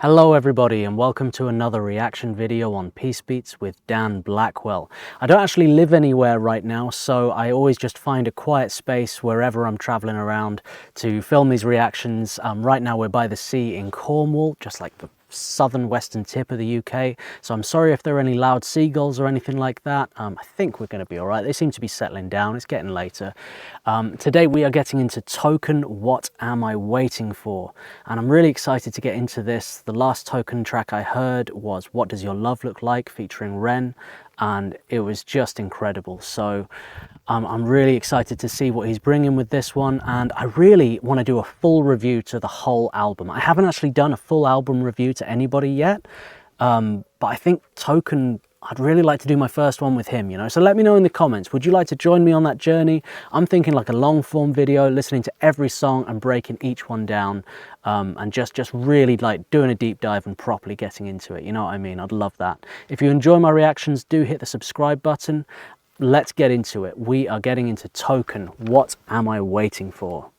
Hello everybody and welcome to another reaction video on Peace Beats with Dan Blackwell. I don't actually live anywhere right now, so I always just find a quiet space wherever I'm traveling around to film these reactions. Right now we're by the sea in Cornwall, just like the southern western tip of the UK, so I'm sorry if there are any loud seagulls or anything like that. I think we're going to be alright. They seem to be settling down. It's getting later. Today we are getting into Token, What Am I Waiting For? And I'm really excited to get into this. The last Token track I heard was What Does Your Love Look Like featuring Ren, and it was just incredible. So I'm really excited to see what he's bringing with this one, and I really want to do a full review to the whole album. I haven't actually done a full album review to anybody yet, but I think Token, I'd really like to do my first one with him, you know. So let me know in the comments, would you like to join me on that journey? I'm thinking like a long form video, listening to every song and breaking each one down, and just really like doing a deep dive and properly getting into it, you know what I mean? I'd love that. If you enjoy my reactions, do hit the subscribe button. Let's get into it. We are getting into Token, What Am I Waiting For?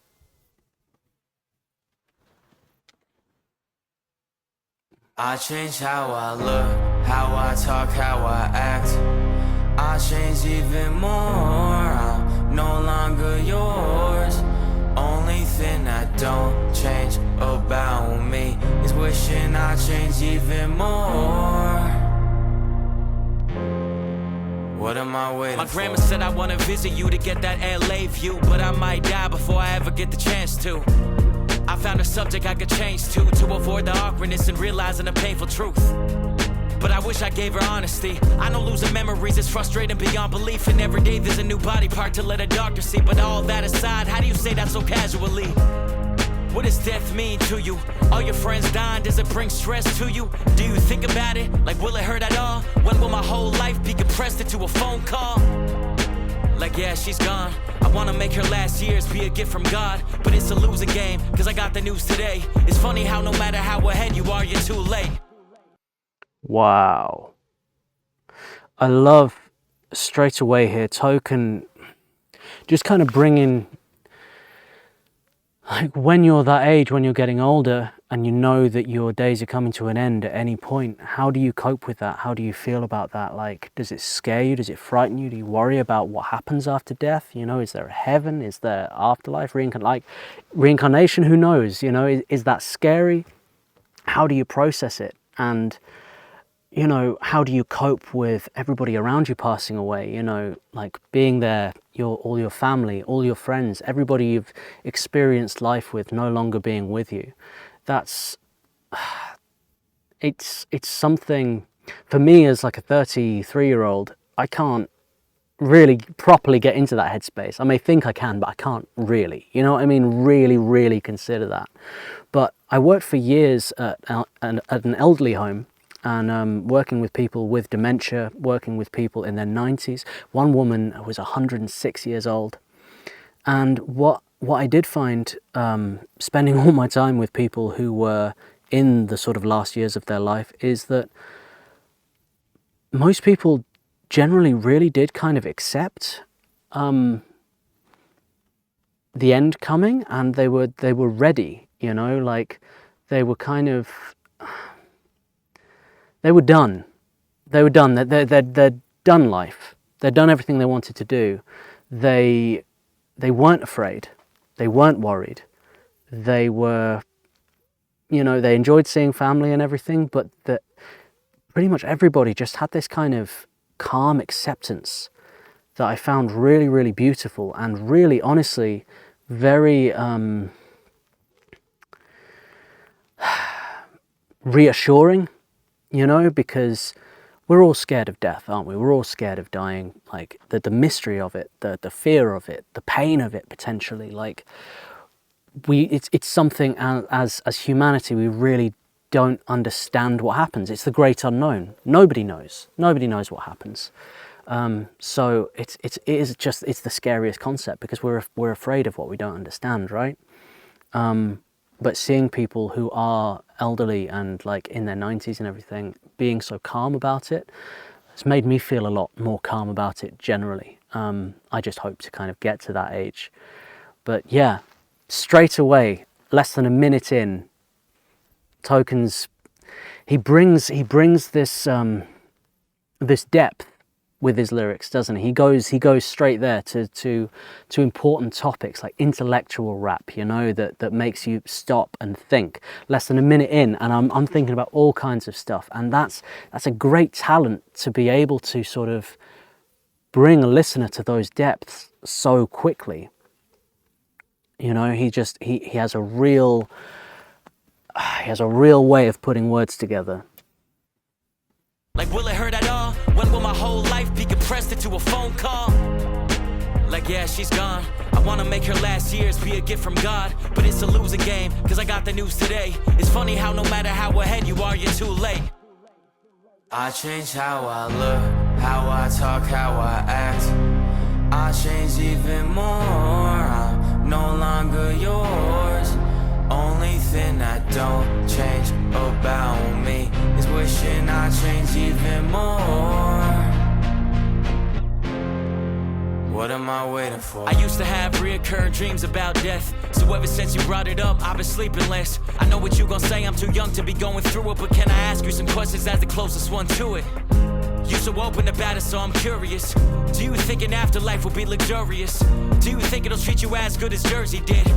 I change how I look, how I talk, how I act. I change even more, I'm no longer yours. Only thing I don't change about me is wishing I change even more. What am I waiting for? My grandma said I wanna visit you to get that LA view, but I might die before I ever get the chance to. I found a subject I could change to avoid the awkwardness and realizing the painful truth. But I wish I gave her honesty. I know losing memories is frustrating beyond belief, and every day there's a new body part to let a doctor see. But all that aside, how do you say that so casually? What does death mean to you? All your friends dying, does it bring stress to you? Do you think about it? Like, will it hurt at all? When will my whole life be compressed into a phone call? Like, yeah, she's gone. I wanna make her last years be a gift from God, but it's a losing game, cause I got the news today. It's funny how no matter how ahead you are, you're too late. Wow. I love straight away here, Token just kind of bringing, like, when you're that age, when you're getting older and you know that your days are coming to an end at any point, how do you cope with that? How do you feel about that? Like, does it scare you? Does it frighten you? Do you worry about what happens after death? You know, is there a heaven? Is there afterlife? Reincarnation? Who knows? You know, is that scary? How do you process it? And, you know, how do you cope with everybody around you passing away? You know, like being there, all your family, all your friends, everybody you've experienced life with no longer being with you. That's, it's something, for me as like a 33-year-old, I can't really properly get into that headspace. I may think I can, but I can't really, you know what I mean? Really consider that. But I worked for years at an elderly home, and working with people with dementia, working with people in their 90s. One woman was 106 years old. And what I did find, spending all my time with people who were in the sort of last years of their life, is that most people generally really did kind of accept the end coming, and they were ready, you know, like they were kind of, they were done. They were done. They're done life. They'd done everything they wanted to do. They weren't afraid. They weren't worried. They were, you know, they enjoyed seeing family and everything, but that pretty much everybody just had this kind of calm acceptance that I found really beautiful and really, honestly, very reassuring. You know, because we're all scared of death, aren't we? We're all scared of dying, like the mystery of it, the fear of it, the pain of it potentially. Like it's something as humanity we really don't understand what happens. It's the great unknown. Nobody knows. Nobody knows what happens. So it's the scariest concept because we're afraid of what we don't understand, right? But seeing people who are elderly and like in their 90s and everything being so calm about it has made me feel a lot more calm about it generally. I just hope to kind of get to that age. But yeah, straight away, less than a minute in, Token's he brings this this depth with his lyrics, doesn't he? He goes straight there to important topics like intellectual rap, you know, that makes you stop and think. Less than a minute in, and I'm thinking about all kinds of stuff, and that's a great talent, to be able to sort of bring a listener to those depths so quickly. You know, he has a real way of putting words together. Like, will it hurt at all? When will my whole life be compressed into a phone call? Like, yeah, she's gone. I wanna make her last years be a gift from God, but it's a losing game, cause I got the news today. It's funny how no matter how ahead you are, you're too late. I change how I look, how I talk, how I act. I change even more, I'm no longer yours. Only thing that don't change about me is wishing I changed even more. What am I waiting for? I used to have reoccurring dreams about death, so ever since you brought it up, I've been sleeping less. I know what you gon' say, I'm too young to be going through it, but can I ask you some questions as the closest one to it? You so open about it, so I'm curious. Do you think an afterlife will be luxurious? Do you think it'll treat you as good as Jersey did?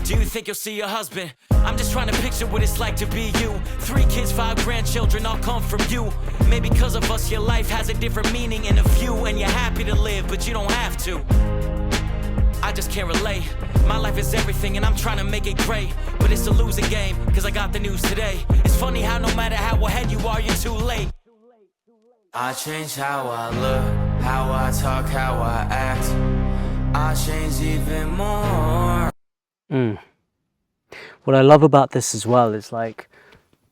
Do you think you'll see your husband? I'm just trying to picture what it's like to be you. 3 kids, 5 grandchildren, all come from you. Maybe because of us, your life has a different meaning and a view, and you're happy to live, but you don't have to. I just can't relate. My life is everything and I'm trying to make it great, but it's a losing game, cause I got the news today. It's funny how no matter how ahead you are, you're too late. I change how I look, how I talk, how I act. I change even more. What I love about this as well is, like,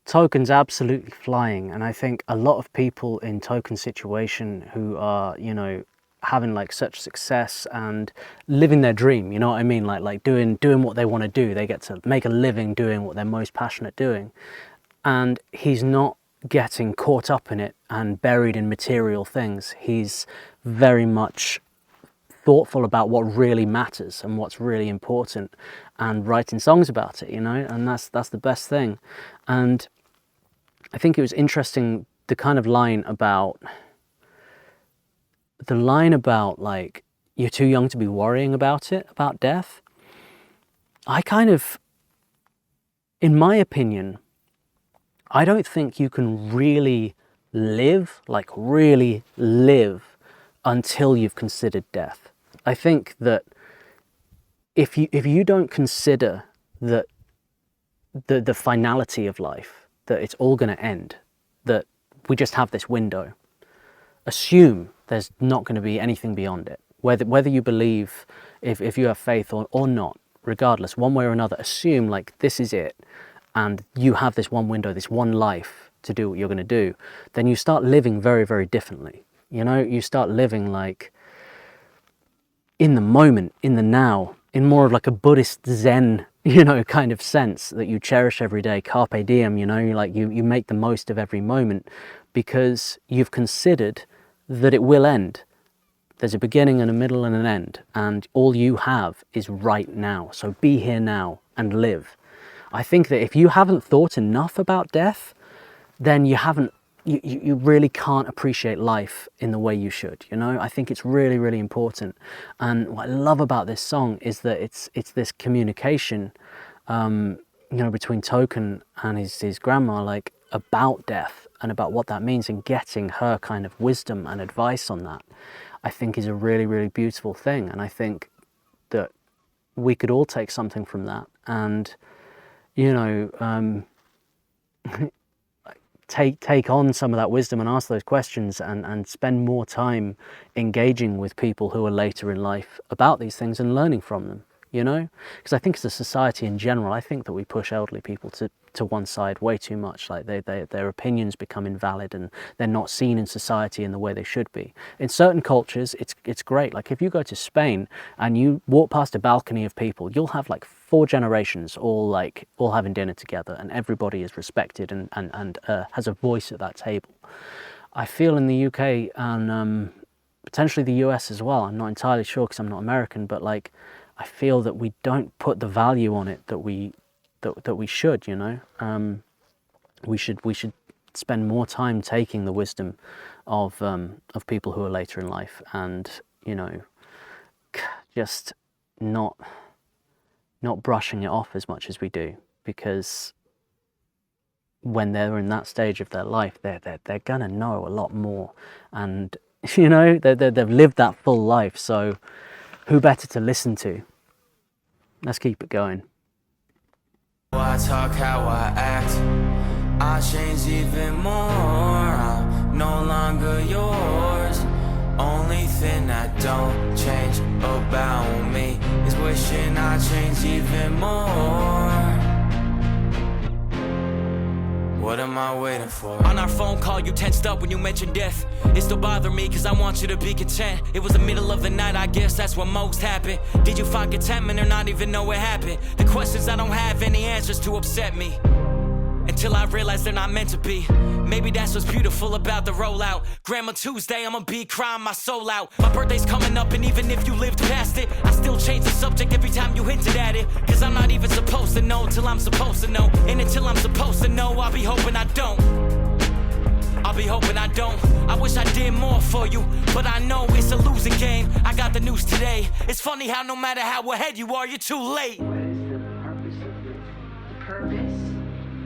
Token's absolutely flying, and I think a lot of people in Token's situation who are, you know, having like such success and living their dream, you know what I mean, like doing what they want to do, they get to make a living doing what they're most passionate doing, and he's not getting caught up in it and buried in material things. He's very much thoughtful about what really matters and what's really important, and writing songs about it, you know, and that's the best thing. And I think it was interesting, the kind of line about like, you're too young to be worrying about it, about death. I kind of, in my opinion, I don't think you can really live, like really live, until you've considered death. I think that if you don't consider that the finality of life, that it's all going to end, that we just have this window, assume there's not going to be anything beyond it. Whether you believe, if you have faith or not, regardless, one way or another, assume like this is it, and you have this one window, this one life to do what you're going to do, then you start living very, very differently. You know, you start living like in the moment, in the now, in more of like a Buddhist Zen, you know, kind of sense, that you cherish every day, carpe diem, you know, like you make the most of every moment, because you've considered that it will end. There's a beginning and a middle and an end, and all you have is right now. So be here now and live. I think that if you haven't thought enough about death, then you really can't appreciate life in the way you should, you know? I think it's really, really important. And what I love about this song is that it's this communication, you know, between Token and his grandma, like, about death and about what that means, and getting her kind of wisdom and advice on that, I think is a really, really beautiful thing. And I think that we could all take something from that, and, you know, take on some of that wisdom and ask those questions, and spend more time engaging with people who are later in life about these things and learning from them, you know? Because I think as a society in general, I think that we push elderly people to one side way too much. Like their opinions become invalid, and they're not seen in society in the way they should be. In certain cultures, it's great. Like if you go to Spain and you walk past a balcony of people, you'll have like 4 generations all having dinner together, and everybody is respected and has a voice at that table. I feel in the UK and potentially the US as well, I'm not entirely sure because I'm not American, but like I feel that we don't put the value on it that we should, you know. we should spend more time taking the wisdom of people who are later in life, and you know, just not brushing it off as much as we do, because when they're in that stage of their life, they're gonna know a lot more, and you know, they've lived that full life, so who better to listen to? Let's keep it going. I talk, how I act, I change even more. I'm no longer yours. Only thing that don't change about me is wishing I changed even more. What am I waiting for? On our phone call, you tensed up when you mentioned death. It still bothered me, cause I want you to be content. It was the middle of the night, I guess that's what most happened. Did you find contentment or not even know what happened? The questions I don't have any answers to upset me, until I realize they're not meant to be. Maybe that's what's beautiful about the rollout. Grandma Tuesday, I'ma be crying my soul out. My birthday's coming up, and even if you lived past it, I still change the subject every time you hinted at it. Cause I'm not even supposed to know till I'm supposed to know. And until I'm supposed to know, I'll be hoping I don't. I'll be hoping I don't. I wish I did more for you, but I know it's a losing game. I got the news today. It's funny how no matter how ahead you are, you're too late. What is the purpose of this? The purpose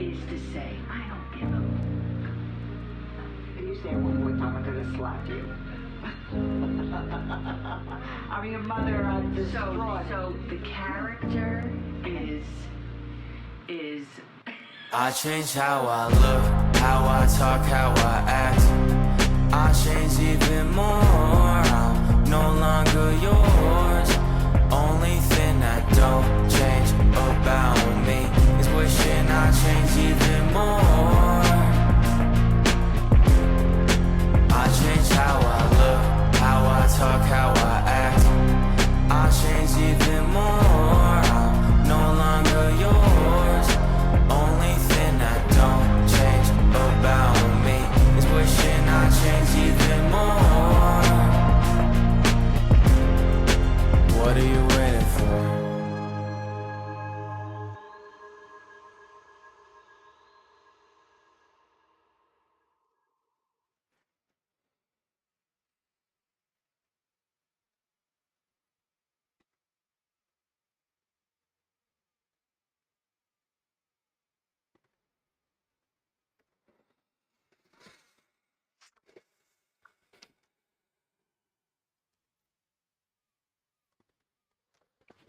is to say, I don't give a... If you say it one more time, I'm gonna slap you. I'm your mother, I'm distraught. So the character is... I change how I look, how I talk, how I act. I change even more. I'm no longer yours. Only thing that don't change about me is wishing I changed even more. I change how I look, how I talk, how I act. I change even more. I'm no longer yours. Only thing that don't change about me is wishing I changed even more. What are you waiting for?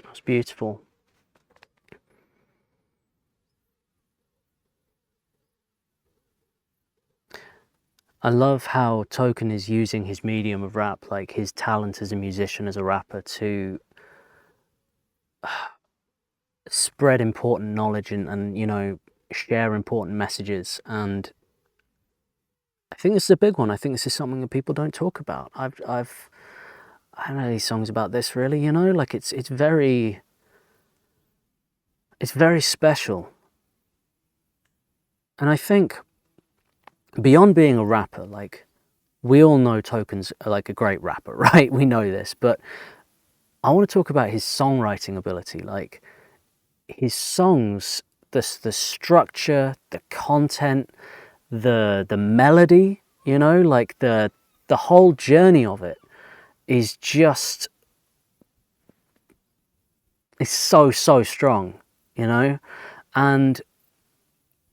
That's beautiful. I love how Token is using his medium of rap, like his talent as a musician, as a rapper, to spread important knowledge and you know, share important messages. And I think this is a big one. I think this is something that people don't talk about. I don't know these songs about this really, you know, like it's very special. And I think beyond being a rapper, like, we all know Token's like a great rapper, right? We know this, but I want to talk about his songwriting ability. Like, his songs, the structure, the content, the melody, you know, like the whole journey of it is just, it's so strong, you know. And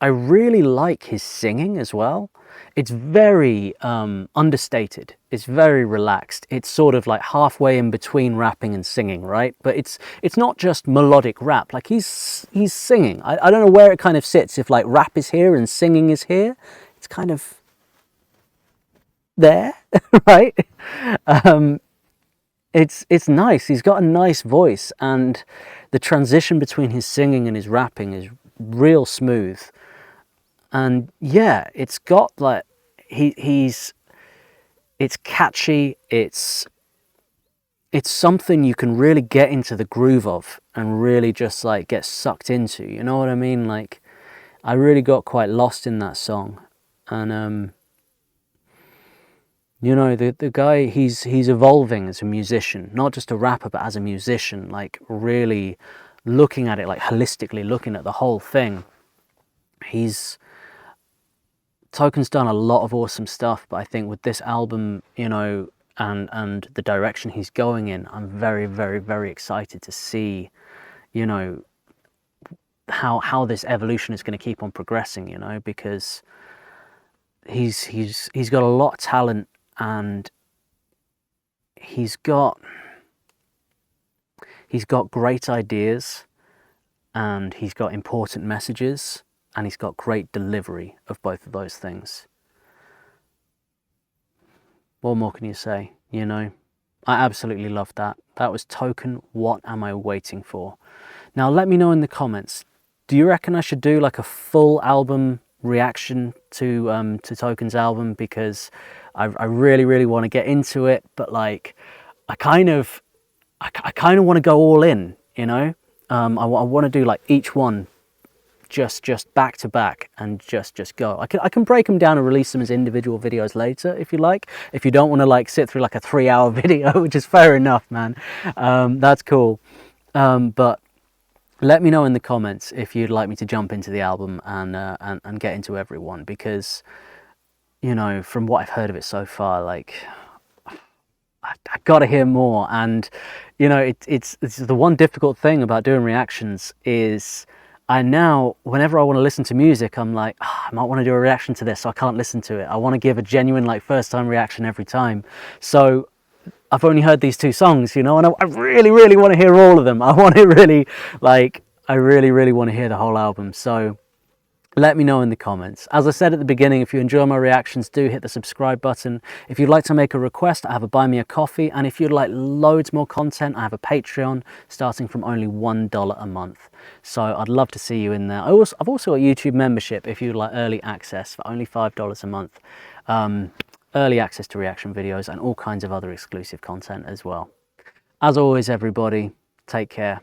I really like his singing as well. It's very understated. It's very relaxed. It's sort of like halfway in between rapping and singing, right? But it's not just melodic rap. Like, he's singing. I don't know where it kind of sits. If like rap is here and singing is here, it's kind of there, right? It's nice. He's got a nice voice, and the transition between his singing and his rapping is real smooth. And yeah, it's got like, it's catchy, it's something you can really get into the groove of and really just like get sucked into, you know what I mean? Like, I really got quite lost in that song. And you know, the guy, he's evolving as a musician, not just a rapper, but as a musician, like really looking at it like holistically, looking at the whole thing. Token's done a lot of awesome stuff, but I think with this album, you know, and the direction he's going in, I'm very, very, very excited to see, you know, how this evolution is going to keep on progressing, you know, because he's got a lot of talent, and he's got great ideas, and he's got important messages, and he's got great delivery of both of those things. What more can you say, you know? I absolutely love that. That was Token, What Am I Waiting For? Now let me know in the comments, do you reckon I should do like a full album reaction to Token's album? Because I really, really want to get into it, but like I kind of want to go all in, you know? I want to do like each one just back to back and just go. I can break them down and release them as individual videos later if you like. If you don't want to like sit through like a 3-hour video, which is fair enough, man. That's cool. But let me know in the comments if you'd like me to jump into the album and get into every one, because, you know, from what I've heard of it so far, like I gotta hear more. And you know, it's the one difficult thing about doing reactions is whenever I want to listen to music, I'm like, I might want to do a reaction to this, so I can't listen to it. I want to give a genuine like first time reaction every time. So I've only heard these 2 songs, you know, and I really, really want to hear all of them. I want to really, like, I really, really want to hear the whole album. So let me know in the comments. As I said at the beginning, if you enjoy my reactions, do hit the subscribe button. If you'd like to make a request, I have a Buy Me a Coffee. And if you'd like loads more content, I have a Patreon starting from only $1 a month. So I'd love to see you in there. I've also got YouTube membership if you'd like early access for only $5 a month. Early access to reaction videos and all kinds of other exclusive content as well. As always, everybody, take care.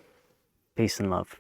Peace and love.